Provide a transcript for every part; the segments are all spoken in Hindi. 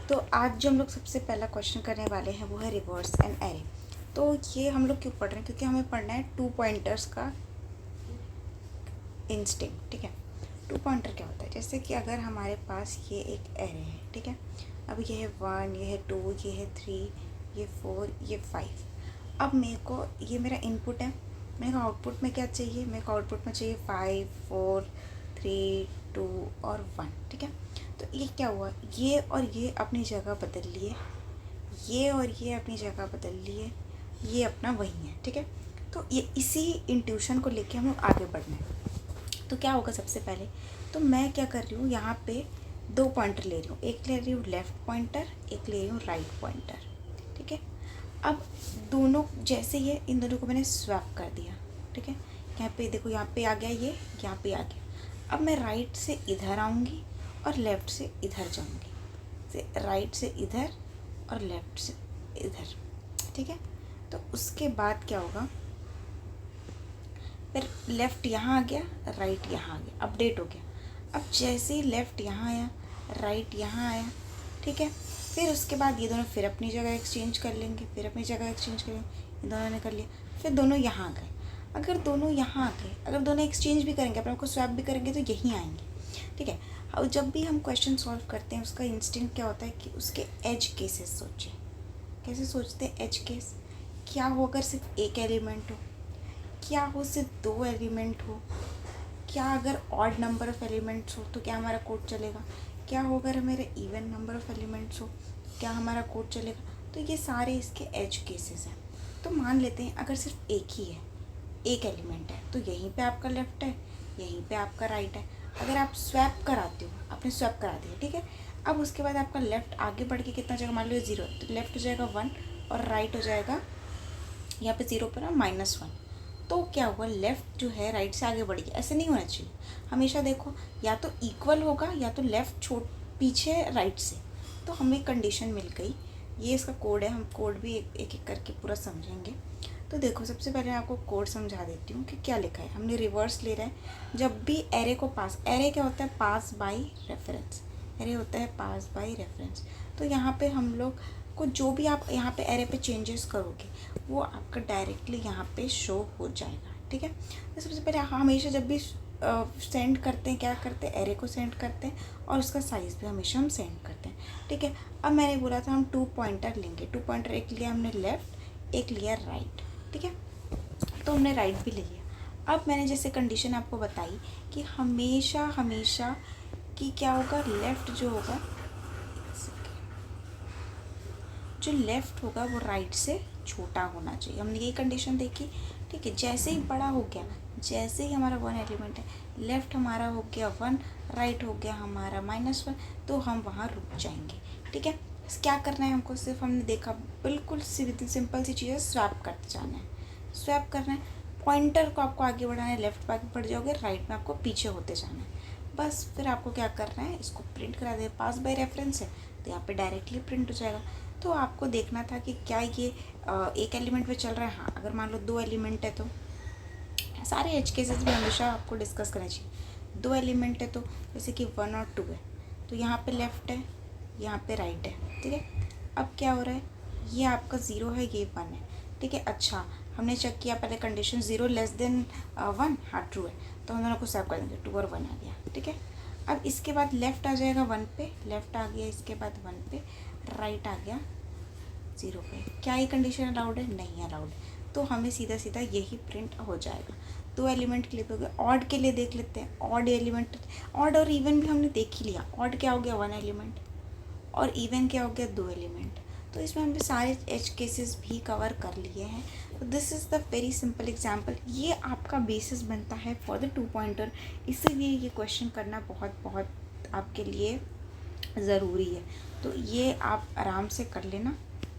तो आज जो हम लोग सबसे पहला क्वेश्चन करने वाले हैं वो है रिवर्स एन एरे। तो ये हम लोग क्यों पढ़ रहे हैं, क्योंकि हमें पढ़ना है 2 पॉइंटर्स का इंस्टिंग। ठीक है, 2 पॉइंटर क्या होता है, जैसे कि अगर हमारे पास ये एक एरे है, ठीक है, अब ये है 1, ये है 2, ये है 3, ये 4, ये 5। अब मेरे को ये मेरा इनपुट है, मेरे को आउटपुट में क्या चाहिए, मेरे को आउटपुट में चाहिए 5, 4, 3, 2 और 1। ठीक है, तो ये क्या हुआ, ये और ये अपनी जगह बदल लिए, ये और ये अपनी जगह बदल लिए, ये अपना वही है। ठीक है, तो ये इसी इंट्यूशन को लेके हम लोग आगे बढ़ना है। तो क्या होगा, सबसे पहले तो मैं क्या कर रही हूँ, यहाँ पे 2 पॉइंटर ले रही हूँ, एक ले रही हूँ लेफ़्ट पॉइंटर, एक ले रही हूँ राइट पॉइंटर। ठीक है, अब दोनों जैसे ये इन दोनों को मैंने स्वैप कर दिया। ठीक है, यहाँ पे देखो, यहाँ पे आ गया, ये यहाँ पे आ गया। अब मैं राइट से इधर आऊँगी और लेफ़्ट से इधर जाऊँगी, से राइट से इधर और लेफ़्ट से इधर। ठीक है, तो उसके बाद क्या होगा, फिर लेफ़्ट यहाँ आ गया, राइट यहाँ आ गया, अपडेट हो गया। अब जैसे ही लेफ़्ट यहाँ आया, राइट यहाँ आया, ठीक है, फिर उसके बाद ये दोनों फिर अपनी जगह एक्सचेंज कर लेंगे, फिर अपनी जगह एक्सचेंज करेंगे, ये दोनों ने कर लिया, फिर दोनों यहाँ आ गए। अगर दोनों यहाँ आ गए, अगर दोनों एक्सचेंज भी करेंगे, अपने को स्वैप भी करेंगे, तो यहीं आएंगे। ठीक है, और जब भी हम क्वेश्चन सॉल्व करते हैं, उसका इंस्टिंक्ट क्या होता है कि उसके एज केसेस सोचें। कैसे सोचते हैं एज केस, क्या हो अगर सिर्फ एक एलिमेंट हो, क्या हो सिर्फ 2 एलिमेंट हो, क्या अगर ऑड नंबर ऑफ़ एलिमेंट्स हो तो क्या हमारा कोड चलेगा, क्या हो अगर मेरे इवन नंबर ऑफ़ एलिमेंट्स हो क्या हमारा कोड चलेगा। तो ये सारे इसके एज केसेस हैं। तो मान लेते हैं अगर सिर्फ एक ही है, एक एलिमेंट है, तो यहीं पे आपका लेफ़्ट है, यहीं पे आपका राइट है। अगर आप स्वैप कराते हो, आपने स्वैप करा दिया, ठीक है, अब उसके बाद आपका लेफ़्ट आगे बढ़ के कितना जाएगा, मान लो 0 है, तो लेफ़्ट हो जाएगा 1 और राइट हो जाएगा यहाँ पे 0 पर ना -1। तो क्या हुआ, लेफ़्ट जो है राइट से आगे बढ़ गया। ऐसे नहीं होना चाहिए, हमेशा देखो या तो इक्वल होगा या तो लेफ़्ट पीछे राइट से। तो हमें कंडीशन मिल गई, ये इसका कोड है, हम कोड भी एक एक करके पूरा समझेंगे। तो देखो, सबसे पहले आपको कोड समझा देती हूँ कि क्या लिखा है। हमने रिवर्स ले रहे हैं, जब भी एरे को पास, एरे क्या होता है, पास बाय रेफरेंस, एरे होता है पास बाय रेफरेंस। तो यहाँ पे हम लोग को जो भी आप यहाँ पे एरे पे चेंजेस करोगे वो आपका डायरेक्टली यहाँ पे शो हो जाएगा। ठीक है, तो सबसे पहले हमेशा जब भी सेंड करते हैं, क्या करते हैं, एरे को सेंड करते हैं और उसका साइज़ भी हमेशा हम सेंड करते हैं। ठीक है, अब मैंने बोला था हम 2 पॉइंटर लेंगे, 2 पॉइंटर, एक लिया हमने लेफ़्ट, एक लिया राइट। ठीक है, तो हमने राइट भी ले लिया। अब मैंने जैसे कंडीशन आपको बताई कि हमेशा हमेशा कि क्या होगा, लेफ़्ट जो होगा, जो लेफ़्ट होगा वो राइट से छोटा होना चाहिए। हमने यही कंडीशन देखी। ठीक है, जैसे ही बड़ा हो गया, जैसे ही हमारा 1 एलिमेंट है, लेफ़्ट हमारा हो गया 1, राइट हो गया हमारा -1, तो हम वहाँ रुक जाएंगे। ठीक है, क्या करना है हमको, सिर्फ हमने देखा, बिल्कुल सिंपल सी चीज़ है, स्वैप करते जाना है, स्वैप करना है। पॉइंटर को आपको आगे बढ़ाना है, लेफ़्ट पे आगे बढ़ जाओगे, राइट में आपको पीछे होते जाना है। बस फिर आपको क्या करना है, इसको प्रिंट करा दे, पास बाय रेफरेंस है तो यहाँ पे डायरेक्टली प्रिंट हो जाएगा। तो आपको देखना था कि क्या ये एक एलिमेंट पे चल रहा है। हाँ, अगर मान लो 2 एलिमेंट है तो सारे एज केसेस भी हमेशा आपको डिस्कस करना चाहिए। 2 एलिमेंट है तो जैसे कि 1 और 2 है, तो यहाँ पे लेफ़्ट है, यहाँ पे राइट है। ठीक है, अब क्या हो रहा है, ये आपका 0 है, ये 1 है। ठीक है, अच्छा हमने चेक किया पहले कंडीशन 0 लेस देन 1, हाँ ट्रू है, तो हम दोनों को स्वैप कर देंगे, 2 और 1 आ गया। ठीक है, अब इसके बाद लेफ़्ट आ जाएगा 1 पे, लेफ़्ट आ गया, इसके बाद 1 पे, राइट आ गया 0 पे। क्या ये कंडीशन अलाउड है, नहीं अलाउड है, तो हमें सीधा सीधा यही प्रिंट हो जाएगा। 2 एलिमेंट के लिए तो हो गया, ऑड के लिए देख लेते हैं। ऑड एलिमेंट, ऑड और इवन भी हमने देख ही लिया। ऑड क्या हो गया, 1 एलिमेंट, और इवन क्या हो गया, 2 एलिमेंट। तो इसमें हमने सारे एज केसेस भी कवर कर लिए हैं। तो this is the very simple example. ये आपका बेसिस बनता है फॉर द 2 पॉइंटर, इसीलिए ये क्वेश्चन करना बहुत बहुत आपके लिए ज़रूरी है। तो ये आप आराम से कर लेना।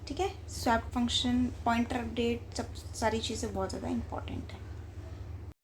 ठीक है, स्वैप फंक्शन, पॉइंटर अपडेट, सब सारी चीज़ें बहुत ज़्यादा इंपॉर्टेंट है।